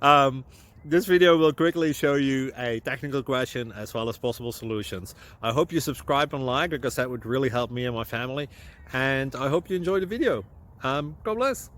um, this video will quickly show you a technical question as well as possible solutions. I hope you subscribe and like, because that would really help me and my family. And I hope you enjoy the video. God bless.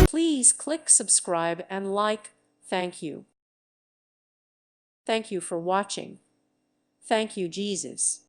Please click subscribe and like. Thank you. Thank you for watching. Thank you, Jesus.